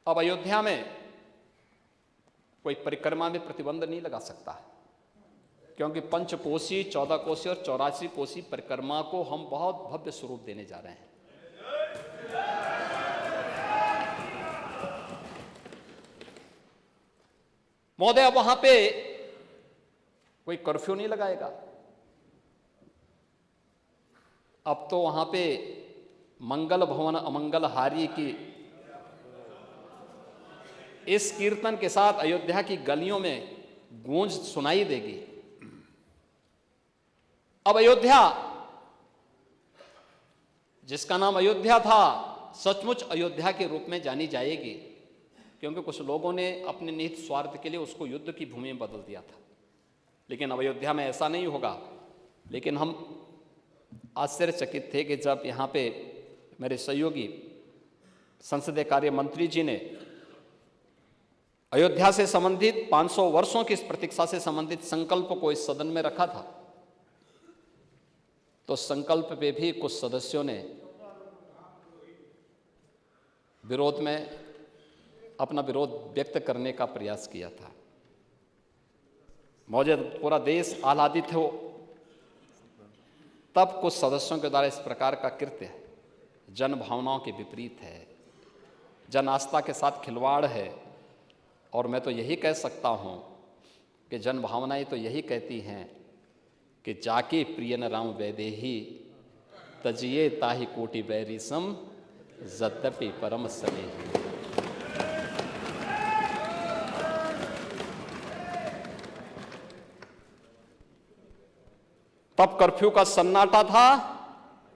अब अयोध्या में कोई परिक्रमा में प्रतिबंध नहीं लगा सकता, क्योंकि पंचकोसी, 14 कोसी और 84 कोसी परिक्रमा को हम बहुत भव्य स्वरूप देने जा रहे हैं। महोदय, अब वहां पे कोई कर्फ्यू नहीं लगाएगा। अब तो वहां पे मंगल भवन अमंगल हारी की इस कीर्तन के साथ अयोध्या की गलियों में गूंज सुनाई देगी। अब अयोध्या, जिसका नाम अयोध्या था, सचमुच अयोध्या के रूप में जानी जाएगी, क्योंकि कुछ लोगों ने अपने निहित स्वार्थ के लिए उसको युद्ध की भूमि में बदल दिया था। लेकिन अब अयोध्या में ऐसा नहीं होगा। लेकिन हम आश्चर्यचकित थे कि जब यहाँ पे मेरे सहयोगी संसदीय कार्य मंत्री जी ने अयोध्या से संबंधित 500 वर्षों की इस प्रतीक्षा से संबंधित संकल्प को इस सदन में रखा था, तो संकल्प पे भी कुछ सदस्यों ने विरोध में अपना विरोध व्यक्त करने का प्रयास किया था। मौजूद पूरा देश आह्लादित हो, तब कुछ सदस्यों के द्वारा इस प्रकार का कृत्य जन भावनाओं के विपरीत है, जन आस्था के साथ खिलवाड़ है। और मैं तो यही कह सकता हूं कि जन भावनाएं तो यही कहती हैं कि जाके प्रियन राम वैदेही तजिए ताहि कोटि बैरिसम यद्यपि परम स्नेही। तब कर्फ्यू का सन्नाटा था,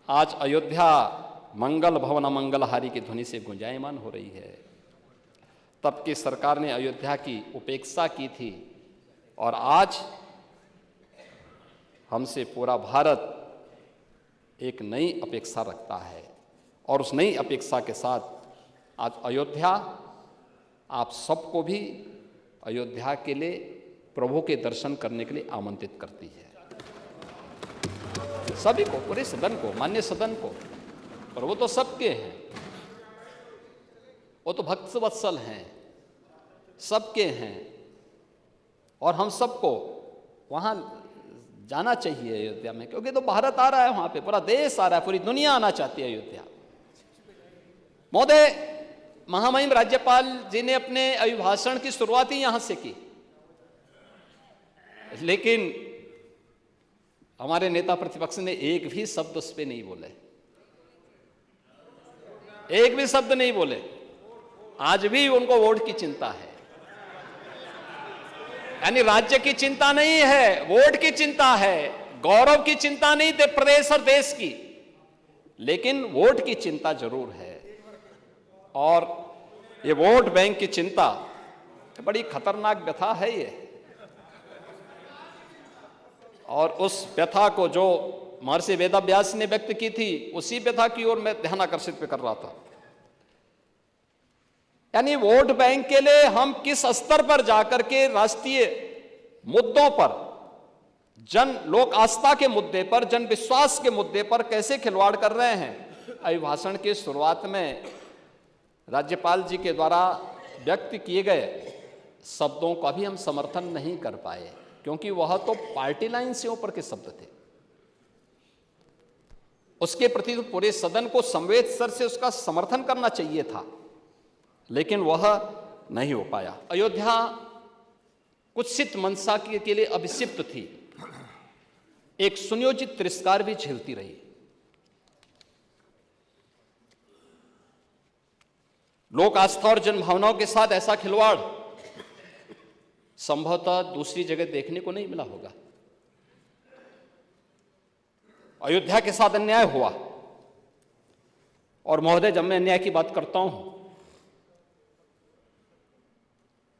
आज अयोध्या मंगल भवन अमंगलहारी की ध्वनि से गुंजायमान हो रही है। तब की सरकार ने अयोध्या की उपेक्षा की थी, और आज हमसे पूरा भारत एक नई अपेक्षा रखता है। और उस नई अपेक्षा के साथ आज अयोध्या आप सबको भी अयोध्या के लिए प्रभु के दर्शन करने के लिए आमंत्रित करती है। सभी को, पूरे सदन को, मान्य सदन को। और वो तो सबके हैं, वो तो भक्त वत्सल हैं, सबके हैं। और हम सबको वहां जाना चाहिए अयोध्या में, क्योंकि तो भारत आ रहा है, वहां पे पूरा देश आ रहा है, पूरी दुनिया आना चाहती है अयोध्या। महोदय, महामहिम राज्यपाल जी ने अपने अभिभाषण की शुरुआत ही यहां से की, लेकिन हमारे नेता प्रतिपक्ष ने एक भी शब्द उस पर नहीं बोले, एक भी शब्द नहीं बोले। आज भी उनको वोट की चिंता है, यानी राज्य की चिंता नहीं है, वोट की चिंता है, गौरव की चिंता नहीं थे प्रदेश और देश की, लेकिन वोट की चिंता जरूर है। और ये वोट बैंक की चिंता बड़ी खतरनाक व्यथा है ये। और उस व्यथा को जो महर्षि वेदव्यास ने व्यक्त की थी, उसी व्यथा की ओर मैं ध्यान आकर्षित कर रहा था। यानी वोट बैंक के लिए हम किस स्तर पर जाकर के राष्ट्रीय मुद्दों पर, जन लोक आस्था के मुद्दे पर, जन विश्वास के मुद्दे पर कैसे खिलवाड़ कर रहे हैं। अभिभाषण की शुरुआत में राज्यपाल जी के द्वारा व्यक्त किए गए शब्दों का भी हम समर्थन नहीं कर पाए, क्योंकि वह तो पार्टी लाइन से ऊपर के शब्द थे। उसके प्रति तो पूरे सदन को संवेद स्तर से उसका समर्थन करना चाहिए था, लेकिन वह नहीं हो पाया। अयोध्या कुत्सित मंशा के लिए अभिषिक्त थी, एक सुनियोजित तिरस्कार भी झेलती रही। लोक आस्था और जन भावनाओं के साथ ऐसा खिलवाड़ संभवतः दूसरी जगह देखने को नहीं मिला होगा। अयोध्या के साथ अन्याय हुआ। और महोदय, जब मैं अन्याय की बात करता हूं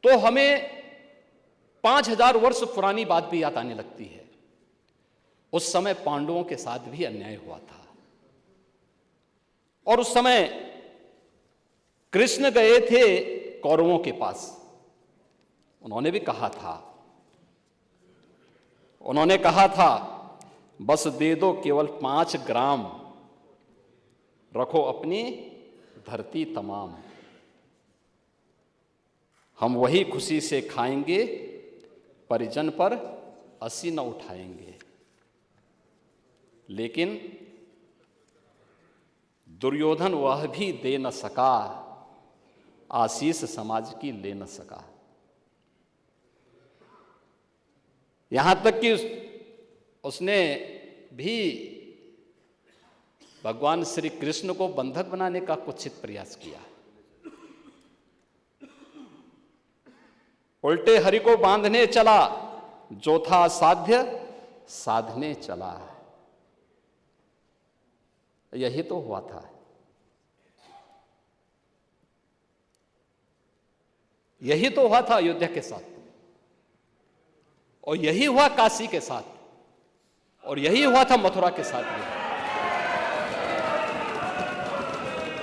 तो हमें 5000 वर्ष पुरानी बात भी याद आने लगती है। उस समय पांडवों के साथ भी अन्याय हुआ था, और उस समय कृष्ण गए थे कौरवों के पास। उन्होंने भी कहा था, बस दे दो केवल 5 ग्राम, रखो अपनी धरती तमाम। हम वही खुशी से खाएंगे, परिजन पर हंसी न उठाएंगे। लेकिन दुर्योधन वह भी दे न सका, आशीष समाज की ले न सका। यहां तक कि उसने भी भगवान श्री कृष्ण को बंधक बनाने का कुत्सित प्रयास किया। उल्टे हरि को बांधने चला, जो था साध्य साधने चला। यही तो हुआ था। यही तो हुआ था अयोध्या के साथ, और यही हुआ काशी के साथ, और यही हुआ था मथुरा के साथ भी।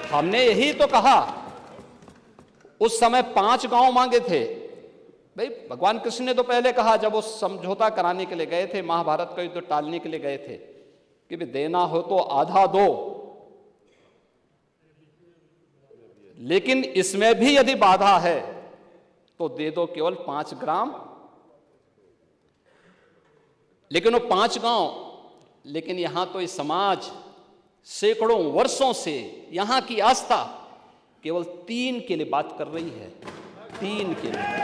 हमने यही तो कहा। उस समय 5 गांव मांगे थे। भाई भगवान कृष्ण ने तो पहले कहा, जब वो समझौता कराने के लिए गए थे, महाभारत का युद्ध टालने के लिए गए थे, कि भी देना हो तो आधा दो, लेकिन इसमें भी यदि बाधा है तो दे दो केवल 5 ग्राम। लेकिन वो 5 गांव, लेकिन यहां तो इस समाज सैकड़ों वर्षों से यहां की आस्था केवल 3 के लिए बात कर रही है। 3 के लिए।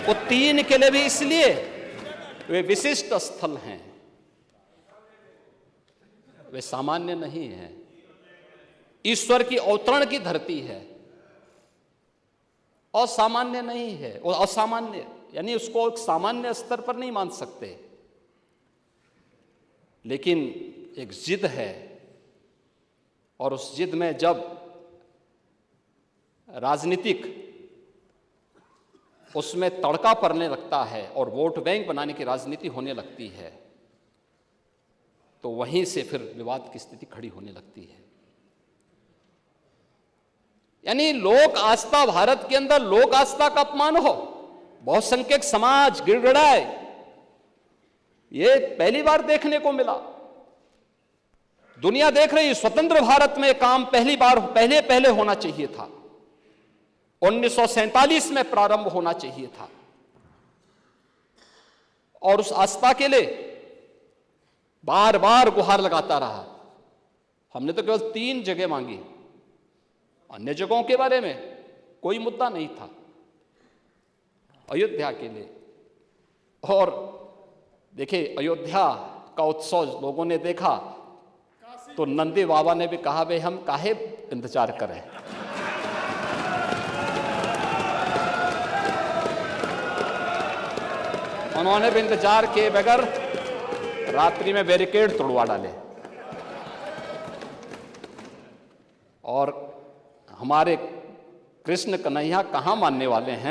वो 3 के लिए भी इसलिए वे विशिष्ट स्थल हैं, वे सामान्य नहीं है। ईश्वर की अवतरण की धरती है, असामान्य नहीं है। वो असामान्य यानी उसको एक सामान्य स्तर पर नहीं मान सकते, लेकिन एक जिद है, और उस जिद में जब राजनीतिक उसमें तड़का पड़ने लगता है और वोट बैंक बनाने की राजनीति होने लगती है, तो वहीं से फिर विवाद की स्थिति खड़ी होने लगती है। यानी लोक आस्था, भारत के अंदर लोक आस्था का अपमान हो, बहुसंख्यक समाज गिड़गिड़ाए, ये पहली बार देखने को मिला। दुनिया देख रही, स्वतंत्र भारत में काम पहले होना चाहिए था। 1947 में प्रारंभ होना चाहिए था, और उस आस्था के लिए बार बार गुहार लगाता रहा। हमने तो केवल 3 जगह मांगी, अन्य जगहों के बारे में कोई मुद्दा नहीं था। अयोध्या के लिए, और देखिए अयोध्या का उत्सव लोगों ने देखा तो नंदी बाबा ने भी कहा, भाई हम काहे इंतजार करें। उन्होंने भी इंतजार किए बगैर रात्रि में बैरिकेड तोड़वा डाले, और हमारे कृष्ण कन्हैया कहां मानने वाले हैं।